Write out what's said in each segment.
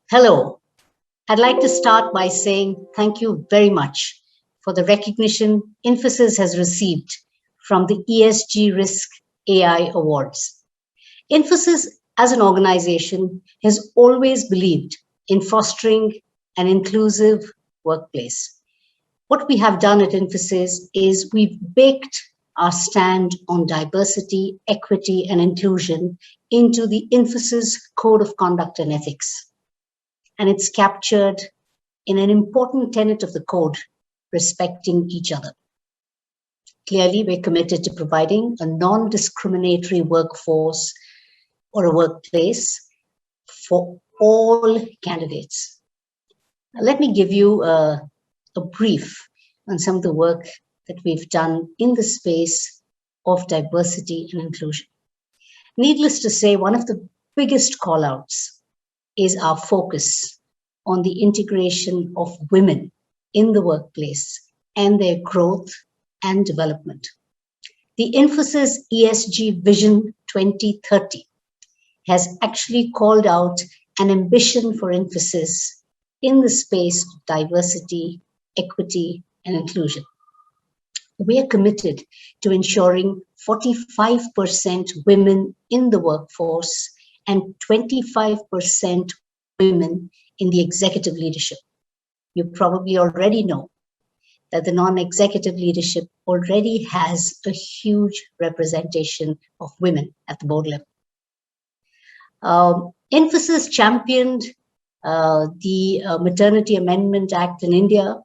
Hello. I'd like to start by saying thank you very much for the recognition Infosys has received from the ESG Risk AI Awards. Infosys, as an organization, has always believed in fostering an inclusive workplace. What we have done at Infosys is we've baked our stand on diversity, equity, and inclusion into the Infosys Code of Conduct and Ethics. And it's captured in an important tenet of the code, respecting each other. Clearly, we're committed to providing a non-discriminatory workforce or a workplace for all candidates. Now, let me give you a brief on some of the work that we've done in the space of diversity and inclusion. Needless to say, one of the biggest callouts is our focus on the integration of women in the workplace and their growth and development. The Infosys ESG Vision 2030 has actually called out an ambition for Infosys in the space of diversity, equity, and inclusion. We are committed to ensuring 45% women in the workforce and 25% women in the executive leadership. You probably already know that the non-executive leadership already has a huge representation of women at the board level. Infosys championed the Maternity Amendment Act in India,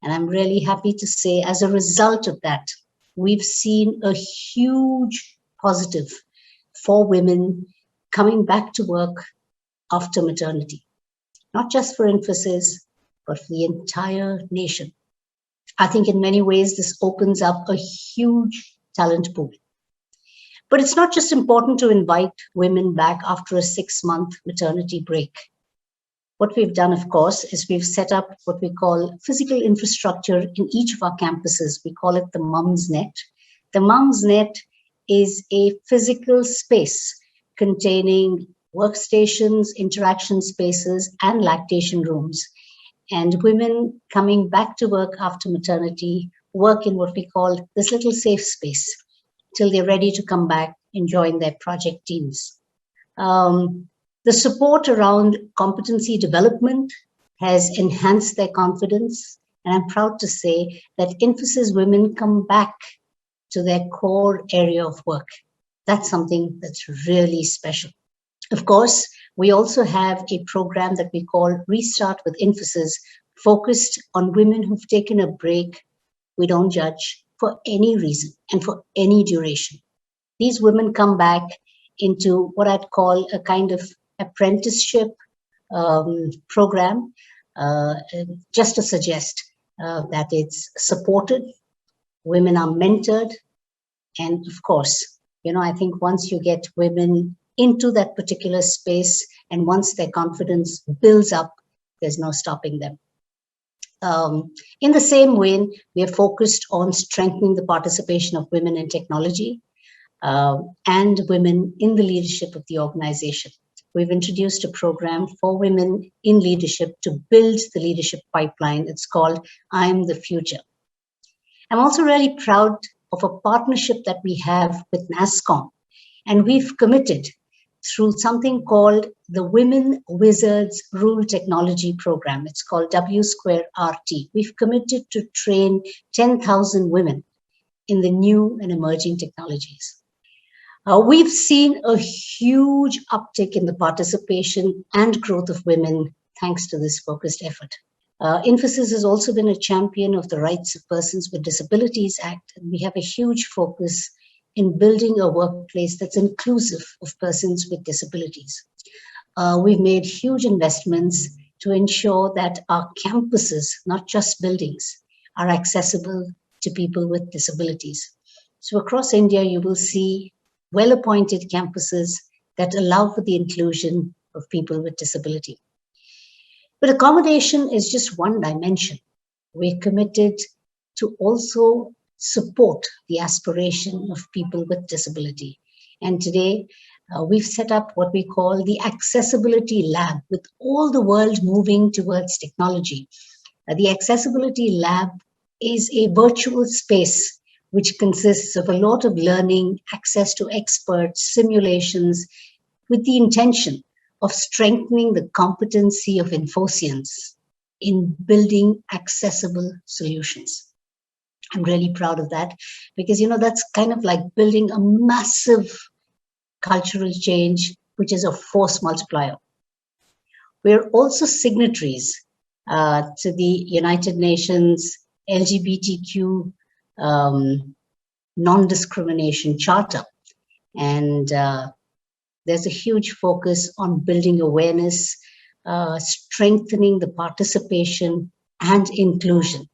and I'm really happy to say as a result of that, we've seen a huge positive for women coming back to work after maternity, not just for Infosys, but for the entire nation. I think in many ways, this opens up a huge talent pool. But it's not just important to invite women back after a 6-month maternity break. What we've done, of course, is we've set up what we call physical infrastructure in each of our campuses. We call it the Mums Net. The Mums Net is a physical space containing workstations, interaction spaces, and lactation rooms. And women coming back to work after maternity work in what we call this little safe space till they're ready to come back and join their project teams. The support around competency development has enhanced their confidence. And I'm proud to say that Infosys women come back to their core area of work. That's something that's really special. Of course, we also have a program that we call Restart with Infosys, focused on women who've taken a break. We don't judge for any reason and for any duration. These women come back into what I'd call a kind of apprenticeship program, just to suggest that it's supported, women are mentored, and of course, I think once you get women into that particular space and once their confidence builds up, there's no stopping them. In the same way, we are focused on strengthening the participation of women in technology and women in the leadership of the organization. We've introduced a program for women in leadership to build the leadership pipeline. It's called I'm the Future. I'm also really proud of a partnership that we have with NASSCOM, and we've committed through something called the Women Wizards Rule Technology Program. It's called W2RT. We've committed to train 10,000 women in the new and emerging technologies. We've seen a huge uptick in the participation and growth of women thanks to this focused effort. Infosys has also been a champion of the Rights of Persons with Disabilities Act, and we have a huge focus in building a workplace that's inclusive of persons with disabilities. We've made huge investments to ensure that our campuses, not just buildings, are accessible to people with disabilities. So across India, you will see well-appointed campuses that allow for the inclusion of people with disability. But accommodation is just one dimension. We're committed to also support the aspiration of people with disability. And today, We've set up what we call the Accessibility Lab, with all the world moving towards technology. The Accessibility Lab is a virtual space which consists of a lot of learning, access to experts, simulations, with the intention of strengthening the competency of Infosians in building accessible solutions. I'm really proud of that because, that's kind of like building a massive cultural change, which is a force multiplier. We're also signatories to the United Nations LGBTQ non-discrimination charter. And there's a huge focus on building awareness, strengthening the participation and inclusion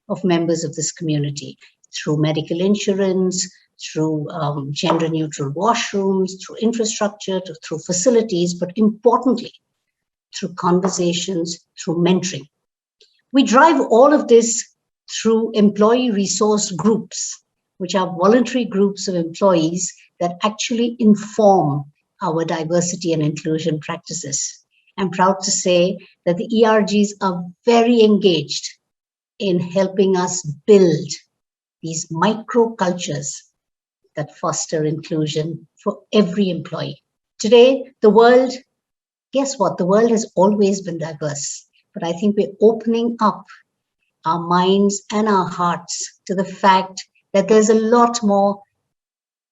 of members of this community through medical insurance, through gender-neutral washrooms, through infrastructure, through facilities, but importantly, through conversations, through mentoring. We drive all of this through employee resource groups, which are voluntary groups of employees that actually inform our diversity and inclusion practices. I'm proud to say that the ERGs are very engaged in helping us build these micro cultures that foster inclusion for every employee. Today, the world, guess what? The world has always been diverse, but I think we're opening up our minds and our hearts to the fact that there's a lot more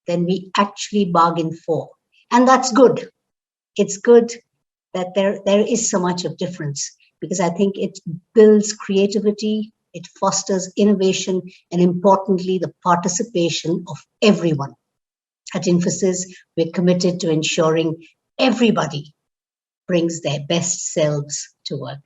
than we actually bargain for. And that's good. It's good that there is so much of difference, because I think it builds creativity, it fosters innovation, and importantly, the participation of everyone. At Infosys, we're committed to ensuring everybody brings their best selves to work.